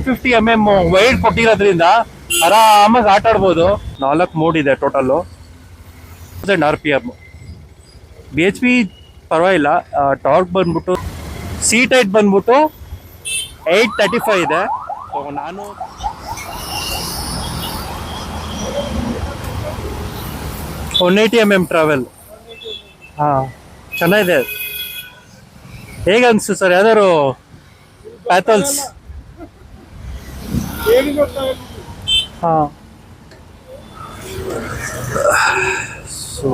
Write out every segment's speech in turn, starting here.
150 wide ಕೊಟ್ಟಿರೋದ್ರಿಂದ ಆರಾಮಾಗಿ ಆಟ ಆಡ್ಬೋದು. 4 ಮೋಡ್ ಇದೆ ಟೋಟಲ್ಲು. RPM. BHP ಪರವಾಗಿಲ್ಲ. ಟಾರ್ಕ್ ಬಂದ್ಬಿಟ್ಟು ಸೀಟ್ ಹೈಟ್ ಬಂದ್ಬಿಟ್ಟು 835 ಇದೆ. ಸೊ ನಾನು 180 ಟ್ರಾವೆಲ್. ಹಾಂ, ಚೆನ್ನಾಗಿದೆ. ಹೇಗೆ ಅನಿಸ್ತು ಸರ್? ಯಾವ್ದಾದ್ರು ಪ್ಯಾಥಲ್ಸ್? ಹಾಂ, ಸೊ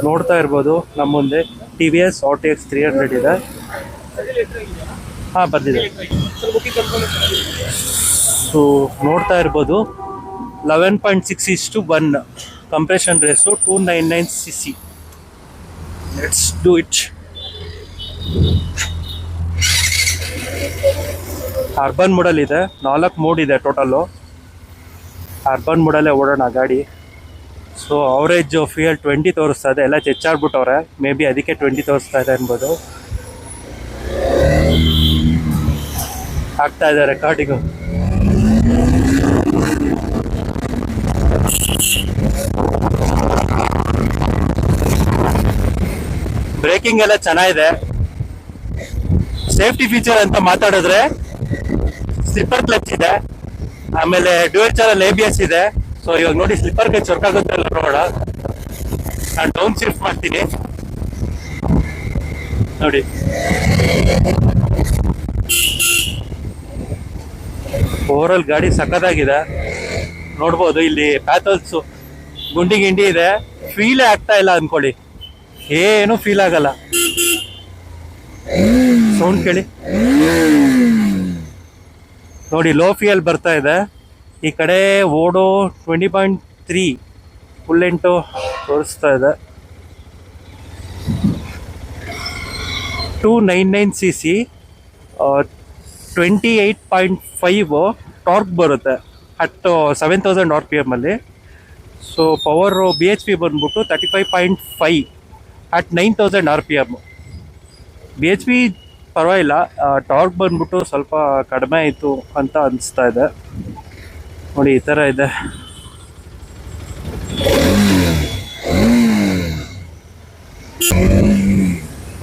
ನೋಡ್ತಾ ಇರ್ಬೋದು ನಮ್ಮ ಮುಂದೆ TVS RTX 300 ಇದೆ. ಹಾಂ, ಬಂದಿದೆ. ಸೊ ನೋಡ್ತಾ ಇರ್ಬೋದು 11.6:1 ಕಂಪ್ರೆಷನ್ ರೇಸು, 299cc. Let's do it. Urban model ಇದೆ. 4 ಮೋಡ್ ಇದೆ ಟೋಟಲ್ಲು. ಅರ್ಬನ್ ಮೋಡಲ್ಲೇ ಓಡೋಣ ಗಾಡಿ. ಸೊ ಅವರೇಜ್ ಫ್ಯೂಯಲ್ 20 ತೋರಿಸ್ತಾ ಇದೆ. ಎಲ್ಲ ಚೆಚ್ಚಾಡ್ಬಿಟ್ಟವ್ರೆ, ಮೇ ಬಿ ಅದಕ್ಕೆ 20 ತೋರಿಸ್ತಾ ಇದೆ ಅನ್ಬೋದು. ಆಗ್ತಾ ಇದೆ ರೆಕಾರ್ಡಿಂಗು. ಬ್ರೇಕಿಂಗ್ ಎಲ್ಲ ಚೆನ್ನಾಗಿದೆ. ಸೇಫ್ಟಿ ಫೀಚರ್ ಅಂತ ಮಾತಾಡಿದ್ರೆ ಸ್ಲಿಪ್ಪರ್ ಕ್ಲಚ್ ಇದೆ, ಆಮೇಲೆ ಡ್ಯುಯಲ್ ಚಾನಲ್ ABS ಇದೆ. ಸೊ ಇವಾಗ ನೋಡಿ ಸ್ಲಿಪ್ಪರ್ ಕ್ಲಚ್ ವರ್ಕ್ ಆಗುತ್ತೆ ಅಲ್ಲ ನೋಡೋಣ. ನಾನು ಡೌನ್ ಶಿಫ್ಟ್ ಮಾಡ್ತೀನಿ ನೋಡಿ. ಓವರಾಲ್ ಗಾಡಿ ಸಕ್ಕತ್ತಾಗಿದೆ. ನೋಡ್ಬೋದು ಇಲ್ಲಿ ಪ್ಯಾಥಲ್ಸು ಗುಂಡಿ ಗಿಂಡಿ ಇದೆ. ಫೀಲೇ ಆಗ್ತಾ ಇಲ್ಲ ಅನ್ಕೊಳ್ಳಿ, ಏನು ಫೀಲ್ ಆಗಲ್ಲ. ಸೌಂಡ್ ಕೇಳಿ ನೋಡಿ, ಲೋ ಫ್ಯೂಯಲ್ ಬರ್ತಾ ಇದೆ. ಈ ಕಡೆ ಓಡೋ 20.3 ಫುಲ್ ಎಂಟು ತೋರಿಸ್ತಾ ಇದೆ. 299cc 28.5 ಟಾರ್ಕ್ ಬರುತ್ತೆ ಅಟ್ 7000 RPM ಅಲ್ಲಿ. ಸೊ ಪವರು BHP ಬಂದ್ಬಿಟ್ಟು 35.5 ಅಟ್ 9000 RPM. BHP ಪರವಾಗಿಲ್ಲ. ಟಾರ್ಕ್ ಬಂದ್ಬಿಟ್ಟು ಸ್ವಲ್ಪ ಕಡಿಮೆ ಆಯಿತು ಅಂತ ಅನಿಸ್ತಾ ಇದೆ ನೋಡಿ. ಈ ಥರ ಇದೆ.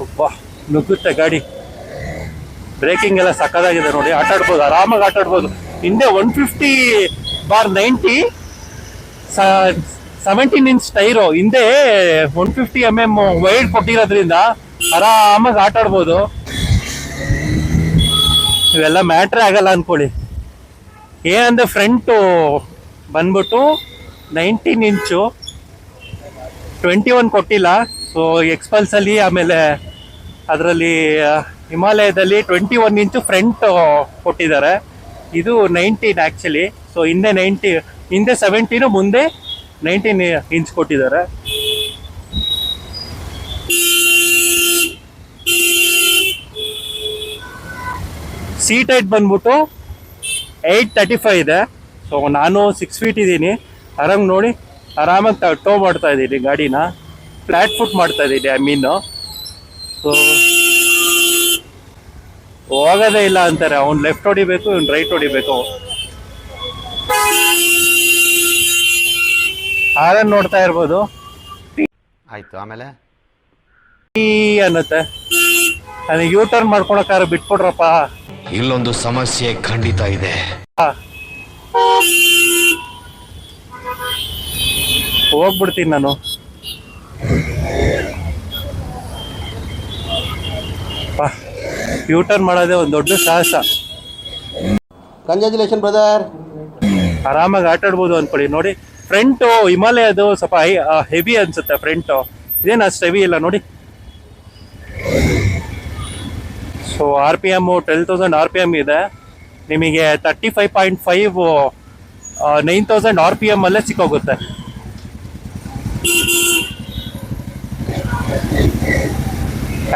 ಒಬ್ಬ ನುಗ್ಗುತ್ತೆ ಗಾಡಿ. ಬ್ರೇಕಿಂಗ್ ಎಲ್ಲ ಸಕ್ಕದಾಗಿದೆ ನೋಡಿ. ಆಟಾಡ್ಬೋದು, ಆರಾಮಾಗಿ ಆಟಾಡ್ಬೋದು. ಹಿಂದೆ 150/90 17 ಇಂಚ್ ಟೈರು. ಹಿಂದೆ 150 ವೈಡ್ ಕೊಟ್ಟಿರೋದ್ರಿಂದ ಆರಾಮಾಗಿ ಆಟಾಡ್ಬೋದು. ಇವೆಲ್ಲ ಮ್ಯಾಟ್ರೇ ಆಗಲ್ಲ ಅಂದ್ಕೊಳ್ಳಿ. ಏನಂದರೆ ಫ್ರಂಟು ಬಂದ್ಬಿಟ್ಟು 19 ಇಂಚು 21 ಕೊಟ್ಟಿಲ್ಲ. ಸೊ ಎಕ್ಸ್ಪಲ್ಸಲ್ಲಿ, ಆಮೇಲೆ ಅದರಲ್ಲಿ ಹಿಮಾಲಯದಲ್ಲಿ 21 ಇಂಚು ಫ್ರಂಟ್ ಕೊಟ್ಟಿದ್ದಾರೆ. ಇದು 19 ಆ್ಯಕ್ಚುಲಿ. ಸೊ ಹಿಂದೆ 17, ಮುಂದೆ 19 ಇಂಚ್ ಕೊಟ್ಟಿದ್ದಾರೆ. ಸೀಟ್ ಹೈಟ್ ಬಂದ್ಬಿಟ್ಟು 835 ಇದೆ. ಸೊ ನಾನು 6 ಫೀಟ್ ಇದ್ದೀನಿ. ನೋಡಿ, ಆರಾಮಾಗಿ ಟೋ ಮಾಡ್ತಾ ಇದ್ದೀನಿ ಗಾಡಿನ. ಫ್ಲ್ಯಾಟ್ ಫುಟ್ ಮಾಡ್ತಾ ಇದ್ದೀನಿ, ಸೊ ಹೋಗೋದೇ ಇಲ್ಲ ಅಂತಾರೆ. ಅವ್ನು ಲೆಫ್ಟ್ ಹೊಡಿಬೇಕು, ಇವ್ನು ರೈಟ್ ಹೊಡಿಬೇಕು. ಹಾರನ್ ನೋಡ್ತಾ ಇರ್ಬೋದು. ಆಯ್ತು, ಆಮೇಲೆ ಅನ್ನತ್ತೆ. ನನಗೆ ಯೂ ಟರ್ನ್ ಮಾಡ್ಕೊಳಕ್ಕಾರ ಬಿಟ್ಕೊಡ್ರಪ್ಪ. ಇಲ್ಲೊಂದು ಸಮಸ್ಯೆ ಖಂಡಿತ ಇದೆ. ಹೋಗ್ಬಿಡ್ತೀನಿ ನಾನು. ಯೂ ಟರ್ನ್ ಮಾಡೋದೇ ಒಂದು ದೊಡ್ಡ ಸಾಹಸ. Congratulation brother. ಆರಾಮಾಗಿ ಆಟಾಡ್ಬೋದು ಅನ್ಕೊಳ್ಳಿ. ನೋಡಿ ಫ್ರಂಟು ಹಿಮಾಲಯದು ಸ್ವಲ್ಪ ಹೆವಿ ಅನ್ಸುತ್ತೆ ಫ್ರಂಟು. ಇದೇನು ಅಷ್ಟು ಹೆವಿ ಇಲ್ಲ ನೋಡಿ. ಸೊ RPM 12,000 RPM ಇದೆ. ನಿಮಗೆ 35.5 9,000 RPM ಅಲ್ಲೇ ಸಿಕ್ಕೋಗುತ್ತೆ.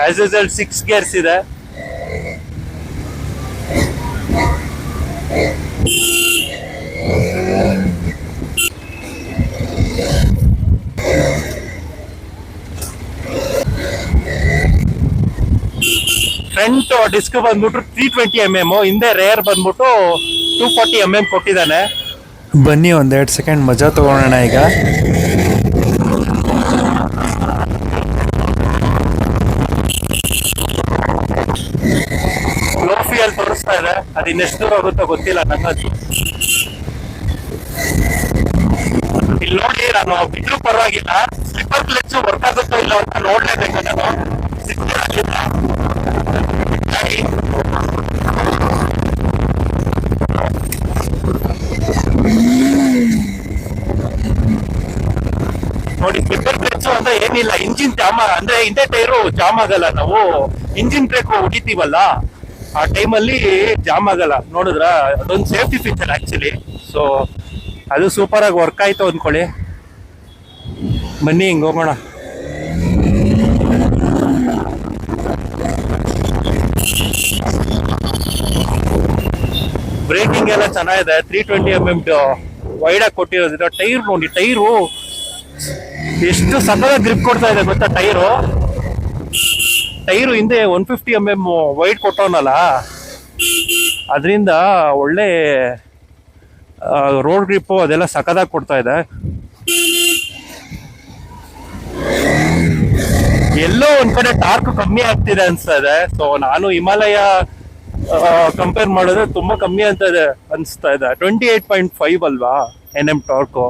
ಆಸ್ ಯೂಸಲ್ 6 ಗೇರ್ಸ್ ಇದೆ. ಫ್ರಂಟು ಡಿಸ್ಕ್ ಬಂದ್ಬಿಟ್ಟು 320 ಹಿಂದೆ ರೇರ್ ಬಂದ್ಬಿಟ್ಟು 240 ಕೊಟ್ಟಿದ್ದಾನೆ. ಬನ್ನಿ ಒಂದೆರಡು ಸೆಕೆಂಡ್ ಮಜಾ ತಗೊಳ್ಳೋಣ ಈಗ. ಲೋ ಫ್ಯೂಯಲ್ ತೋರಿಸ್ತಾ ಇದೆ, ಅದು ಇನ್ನೆಷ್ಟು ದೂರ ಹೋಗುತ್ತೋ ಗೊತ್ತಿಲ್ಲ ನಂಗದು. ಇಲ್ಲಿ ನೋಡಿ, ನಾನು ಬಿದ್ರು ಪರವಾಗಿಲ್ಲ, ಸ್ಲಿಪ್ಪರ್ ಕ್ಲಚ್ ವರ್ಕ್ ಆಗುತ್ತೋ ಇಲ್ಲ ಅಂತ ನೋಡ್ಲೇಬೇಕು ನಾನು. ನೋಡಿ, ಸ್ಲಿಪ್ಪರ್ ಕ್ಲಚ್ ಅಂದ್ರೆ ಏನಿಲ್ಲ, ಇಂಜಿನ್ ಜಾಮ್ ಅಂದ್ರೆ ಹಿಂದೆ ಟೈರು ಜಾಮ್ ಆಗಲ್ಲ. ನಾವು ಇಂಜಿನ್ ಬ್ರೇಕ್ ಹೊಡಿತೀವಲ್ಲ ಆ ಟೈಮಲ್ಲಿ ಜಾಮ್ ಆಗಲ್ಲ. ನೋಡಿದ್ರ, ಅದೊಂದು ಸೇಫ್ಟಿ ಫೀಚರ್ ಆಕ್ಚುಲಿ. ಸೊ ಅದು ಸೂಪರ್ ಆಗಿ ವರ್ಕ್ ಆಯ್ತು ಅಂದ್ಕೊಳ್ಳಿ. ಬನ್ನಿ ಹಿಂಗ್ ಹೋಗೋಣ. ಬ್ರೇಕಿಂಗ್ ಎಲ್ಲ ಚೆನ್ನಾಗಿದೆ. 320 ವೈಡ್ ಆಗಿ ಕೊಟ್ಟಿರೋದ್ರಿಂದ ಟೈರ್ ನೋಡಿ, ಟೈರು ಎಷ್ಟು ಸಕಲ ಗ್ರಿಪ್ ಕೊಡ್ತಾ ಇದೆ ಗೊತ್ತಾ. ಟೈರು ಹಿಂದೆ 150 ವೈಡ್ ಕೊಟ್ಟವನಲ್ಲ, ಅದರಿಂದ ಒಳ್ಳೆ ರೋಡ್ ಗ್ರಿಪ್ಪು ಅದೆಲ್ಲ ಸಕದಾಗಿ ಕೊಡ್ತಾ ಇದೆ. ಎಲ್ಲೋ ಒಂದ್ ಕಡೆ ಟಾರ್ಕ್ ಕಮ್ಮಿ ಆಗ್ತಿದೆ ಅನ್ಸ್ತಾ. ಸೊ ನಾನು ಹಿಮಾಲಯ ಕಂಪೇರ್ ಮಾಡಿದ್ರೆ ತುಂಬಾ ಕಮ್ಮಿ ಅಂತ ಇದೆ ಅನ್ಸ್ತಾ ಇದೆ. 28.5 ಅಲ್ವಾ NM ಟಾರ್ಕು.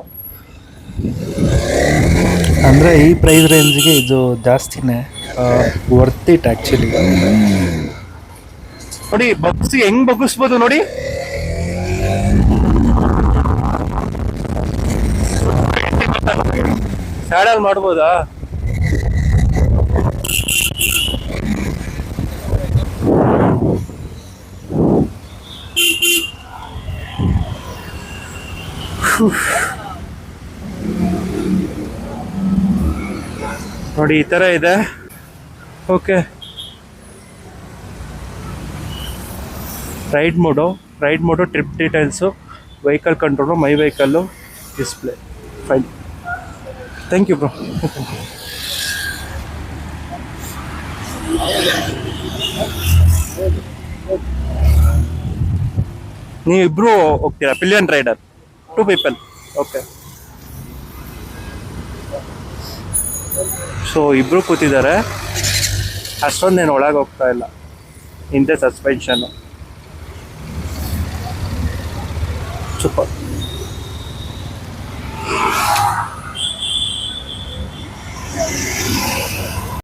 ಅಂದರೆ ಈ ಪ್ರೈಸ್ ರೇಂಜ್ಗೆ ಇದು ಜಾಸ್ತಿನೇ ವರ್ತ್ ಇಟ್ ಆ್ಯಕ್ಚುಲಿ. ನೋಡಿ ಬಗ್ಸಿ ಹೆಂಗ್ ಬಗ್ಗಿಸ್ಬೋದು ನೋಡಿ. ಸ್ಯಾಡಲ್ ಮಾಡ್ಬೋದಾ? ನೋಡಿ ಈ ತರ ಇದೆ. Okay, ride mode, trip details, vehicle control, my vehicle, display. Fine, thank you bro. ನೀವಿಬ್ರು ಹೋಗ್ತೀರಾ? Pillion rider, 2 people. Okay, so ಇಬ್ರು ಕೂತಿದ್ದಾರೆ. ಅಷ್ಟೊಂದೇನು ಒಳಗೆ ಹೋಗ್ತಾ ಇಲ್ಲ. ಹಿಂದೆ ಸಸ್ಪೆನ್ಷನ್ನು ಸೂಪರ್.